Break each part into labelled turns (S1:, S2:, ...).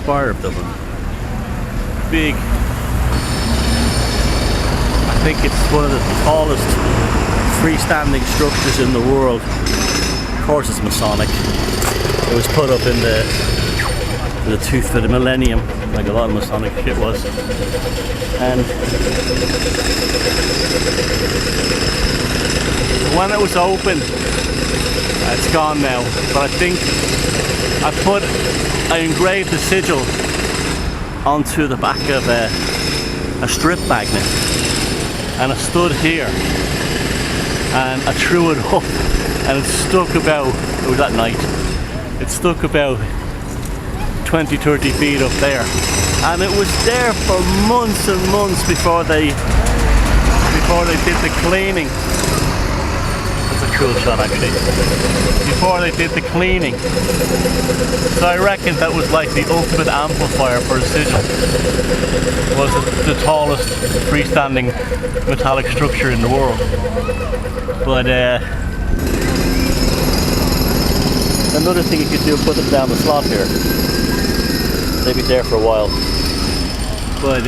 S1: Spire of Dublin. Big. I think it's one of the tallest freestanding structures in the world. Of course it's Masonic. It was put up in the tooth for the millennium, like a lot of Masonic shit was. And when it was open, it's gone now, but I think I engraved the sigil onto the back of a strip magnet, and I stood here and I threw it up, and it stuck about, it was at night, it stuck about 20-30 feet up there, and it was there for months and months before they did the cleaning. That's a cool shot actually. Before they did the cleaning. So I reckon that was like the ultimate amplifier for a sigil. Was the tallest freestanding metallic structure in the world. But another thing you could do, put them down the slot here. They'd be there for a while. But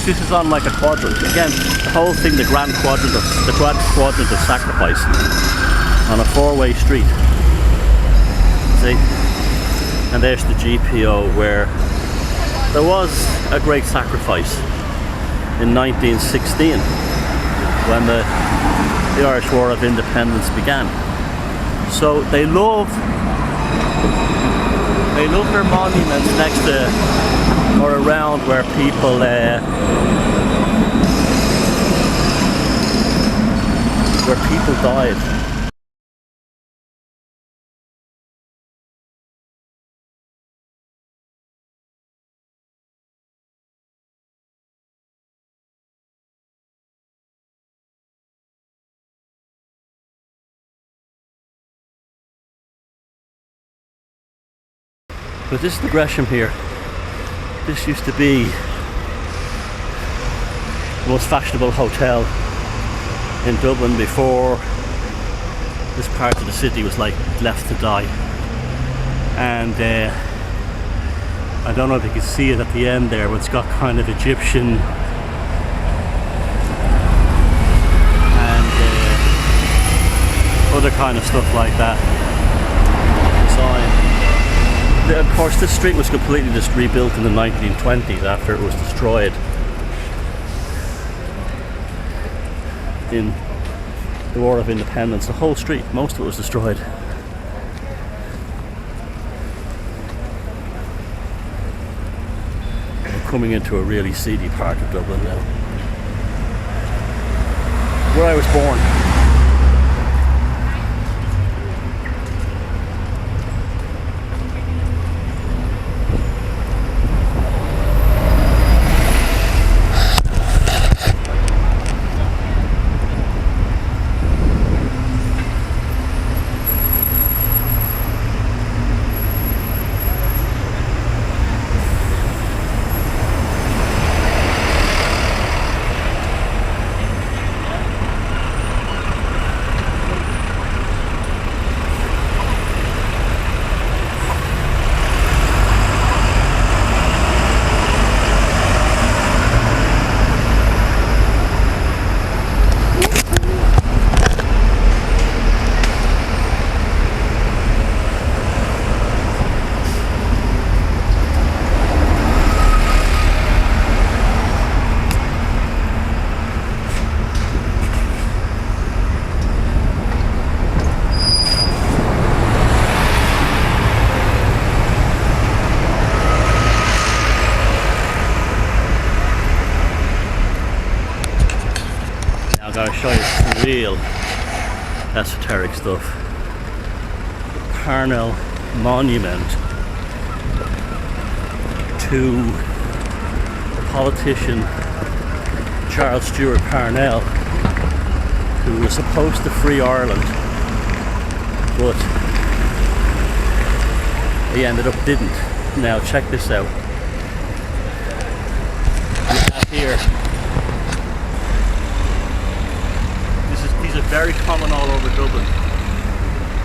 S1: this is on like a quadrant. Again, the whole thing, the grand quadrant of sacrifice on a four-way street. See? And there's the GPO, where there was a great sacrifice in 1916 when the Irish War of Independence began. So they love their monuments next to or around where people died. But this is the Gresham here. This used to be the most fashionable hotel in Dublin before this part of the city was like left to die. And I don't know if you can see it at the end there, but it's got kind of Egyptian and other kind of stuff like that. Of course, this street was completely just rebuilt in the 1920s after it was destroyed in the War of Independence. The whole street, most of it was destroyed. We're coming into a really seedy part of Dublin now, where I was born. I'll show you some real esoteric stuff. Parnell monument to the politician Charles Stewart Parnell, who was supposed to free Ireland, but he ended up didn't. Now check this out. We have here, these are very common all over Dublin,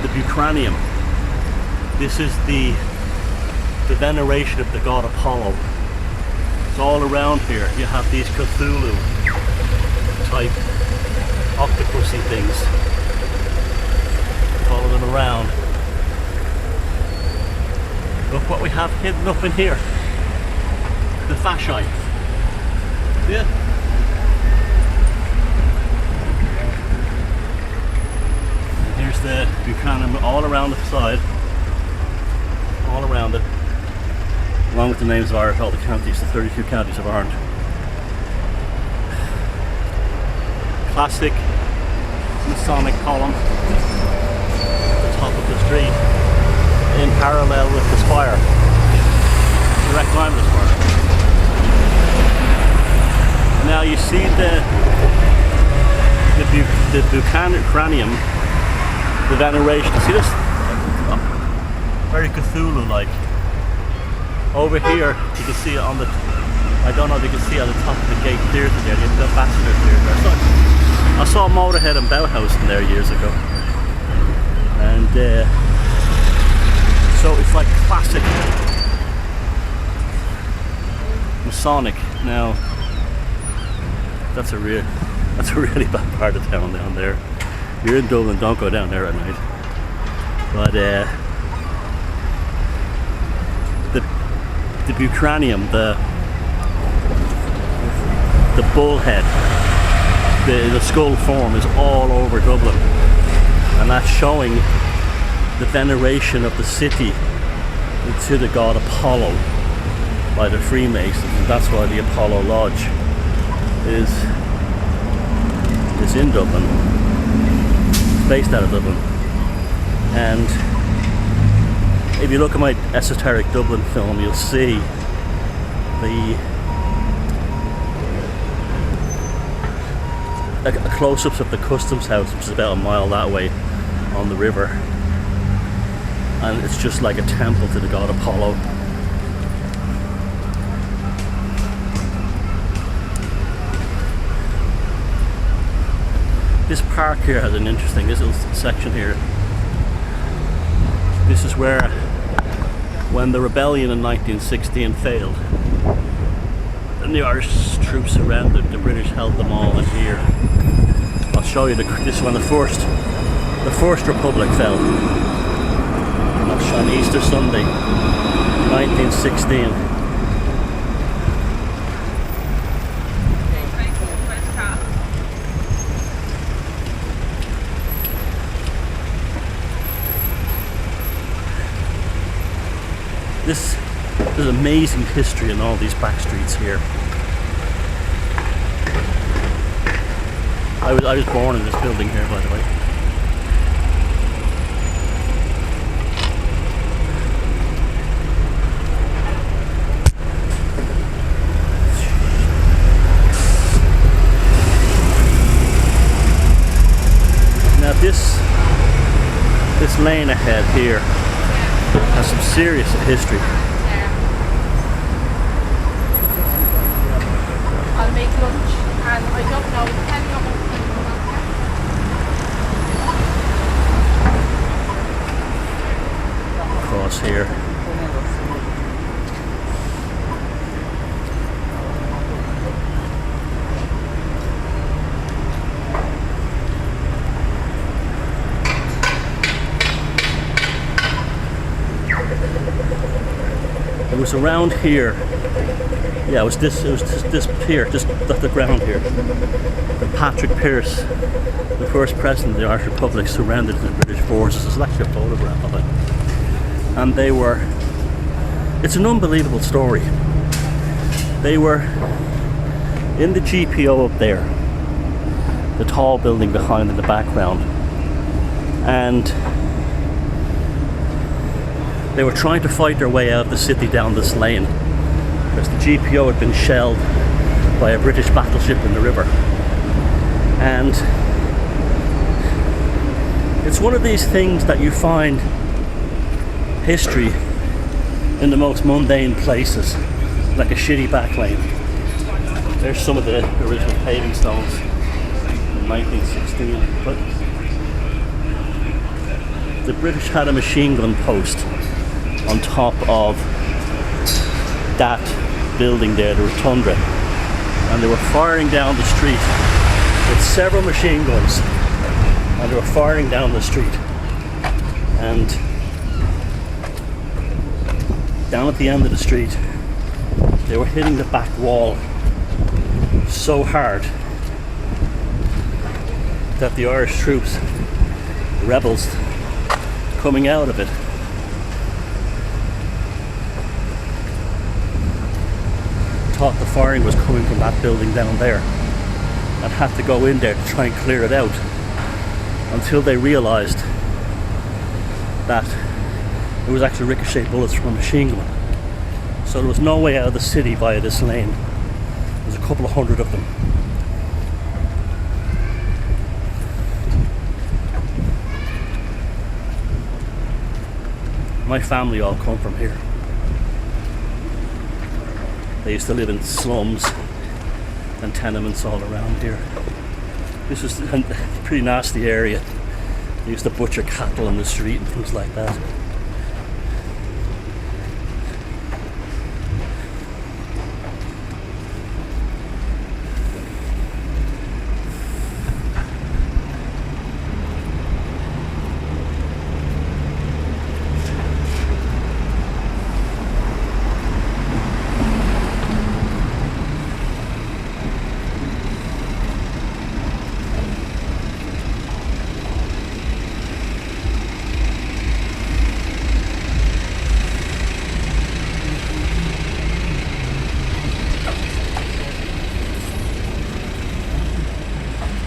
S1: the Butranium. This is the veneration of the god Apollo. It's all around here. You have these Cthulhu type octopusy things. Follow them around. Look what we have hidden up in here. The fasci. Yeah. And here's the Butranium all around the side. All around it. Along with the names of all the counties, the 32 counties of Ireland. Classic Masonic column at the top of the street, in parallel with the spire, direct line of the spire. Now you see the Butranium, the veneration. See this? Very Cthulhu-like. Over here, you can see it on the, I don't know if you can see it on the top of the gate theatre there, the ambassador theatre. I saw Motorhead and Bauhaus in there years ago. And so it's like classic Masonic. Now, that's a really bad part of town down there. If you're in Dublin, don't go down there at night. But the Butranium, the bullhead, the skull form is all over Dublin, and that's showing the veneration of the city to the god Apollo by the Freemasons, and that's why the Apollo Lodge is in Dublin, based out of Dublin. And if you look at my Esoteric Dublin film, you'll see a close-ups of the customs house, which is about a mile that way on the river, and it's just like a temple to the god Apollo. This park here has an interesting, this little section here. This is where, when the rebellion in 1916 failed and the Irish troops surrendered, the British held them all in here. I'll show you this is when the first Republic fell. That's on Easter Sunday, 1916. There's amazing history in all these back streets here. I was born in this building here, by the way. Now this lane ahead here has some serious history.
S2: I'll make lunch, and I don't know, depending on what
S1: across here. It was around here. Yeah, it was this here, just the ground here. And Patrick Pearse, the first president of the Irish Republic, surrendered the British forces. There's actually a photograph of it. And it's an unbelievable story. They were in the GPO up there, the tall building behind in the background, and they were trying to fight their way out of the city down this lane, because the GPO had been shelled by a British battleship in the river. And it's one of these things that you find history in the most mundane places, like a shitty back lane. There's some of the original paving stones in 1916. But the British had a machine gun post on top of that building there, the rotunda, and they were firing down the street with several machine guns, and they were firing down the street, and down at the end of the street they were hitting the back wall so hard that the Irish troops, the rebels coming out of it, thought the firing was coming from that building down there and had to go in there to try and clear it out, until they realised that it was actually ricochet bullets from a machine gun. So there was no way out of the city via this lane. There's a couple of hundred of them. My family all come from here. They used to live in slums and tenements all around here. This was a pretty nasty area. They used to butcher cattle on the street and things like that.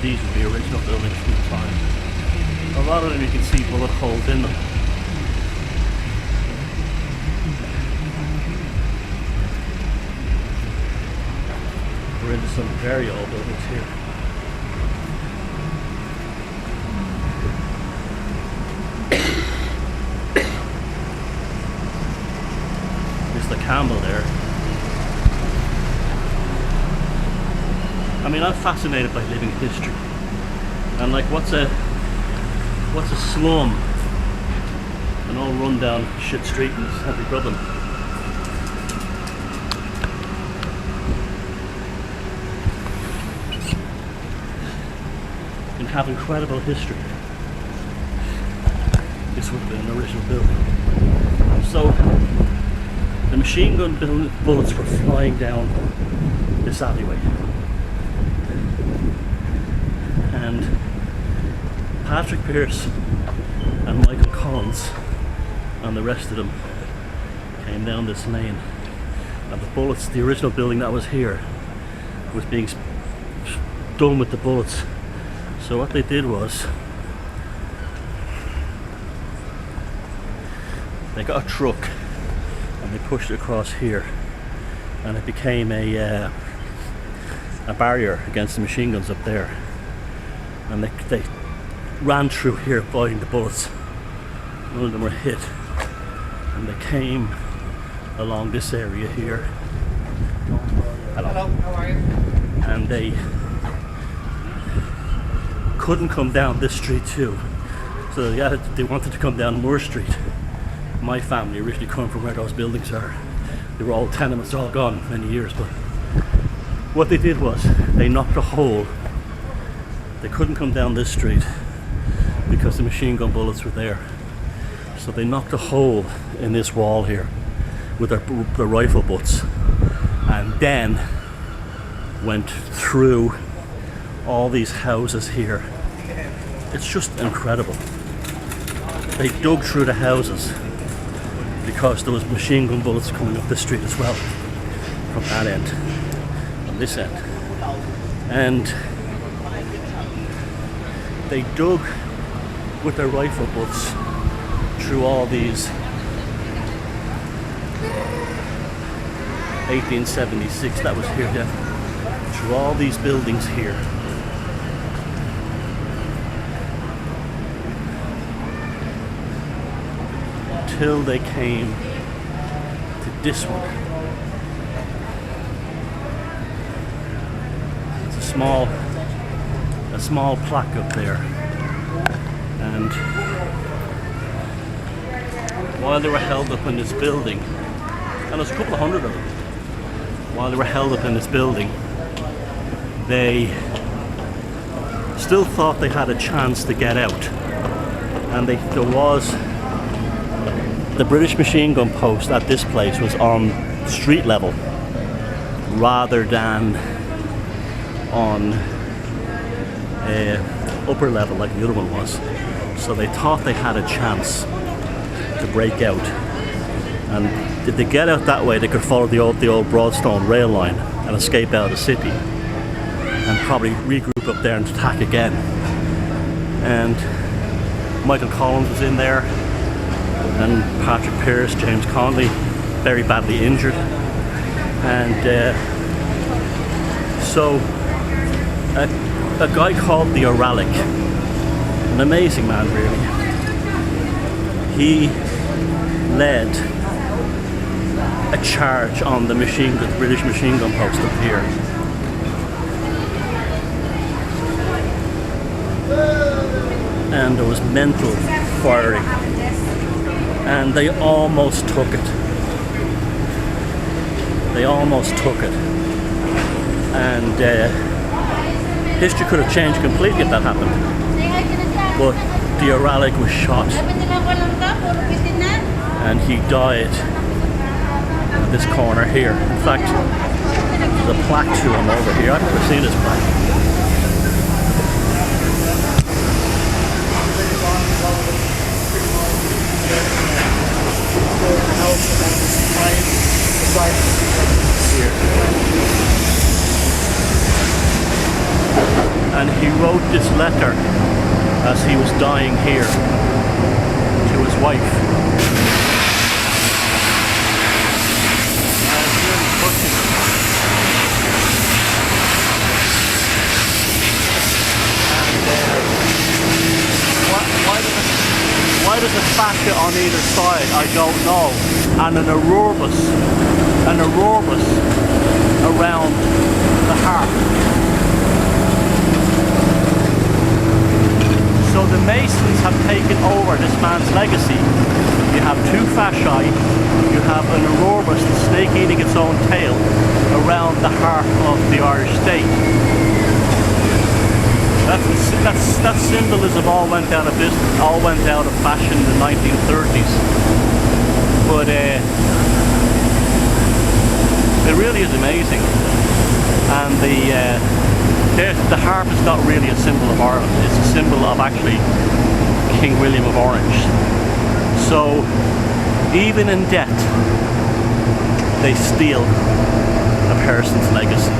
S1: These are the original buildings from the time. A lot of them you can see bullet holes in them. We're into some very old buildings here. There's the Campbell there. I mean, I'm fascinated by living history, and like, what's a slum? An old rundown shit street in central Dublin. And have incredible history. This would be an original building. So the machine gun bullets were flying down this alleyway. And Patrick Pearse and Michael Collins and the rest of them came down this lane, and the bullets, the original building that was here, was being done with the bullets. So what they did was they got a truck and they pushed it across here, and it became a barrier against the machine guns up there. And they ran through here avoiding the bullets. None of them were hit, and they came along this area here.
S2: Hello, how are you?
S1: And they couldn't come down this street too, so they wanted to come down Moore Street. My family originally come from where those buildings are. They were all tenements, all gone many years, but what they did was they knocked a hole. They couldn't come down this street because the machine gun bullets were there. So they knocked a hole in this wall here with their rifle butts, and then went through all these houses here. It's just incredible. They dug through the houses because there was machine gun bullets coming up this street as well, from that end, from this end. And they dug with their rifle butts through all these 1876, that was here, yeah, through all these buildings here. Till they came to this one. It's a small plaque up there, and while they were held up in this building, and there's a couple of hundred of them, while they were held up in this building, they still thought they had a chance to get out. And there was the British machine gun post at this place was on street level rather than on upper level like the other one was. So they thought they had a chance to break out. And if they get out that way, they could follow the old Broadstone rail line and escape out of the city, and probably regroup up there and attack again. And Michael Collins was in there, and Patrick Pearse, James Conley, very badly injured. And so a guy called the Oralic, an amazing man really, he led a charge on the British machine gun post up here. And there was mental firing, and they almost took it. And history could have changed completely if that happened. But the Oralic was shot, and he died at this corner here. In fact, there's a plaque to him over here. I've never seen this plaque. And he wrote this letter as he was dying here to his wife. And it's really touching. And why does it fascia on either side? I don't know. And an aurobus around the heart. So the Masons have taken over this man's legacy. You have two fasciae, you have an aurobus, the snake eating its own tail, around the heart of the Irish state. That symbolism all went out of business, all went out of fashion in the 1930s. But it really is amazing. And the harp is not really a symbol of Ireland, it's a symbol of actually King William of Orange. So even in death, they steal a person's legacy.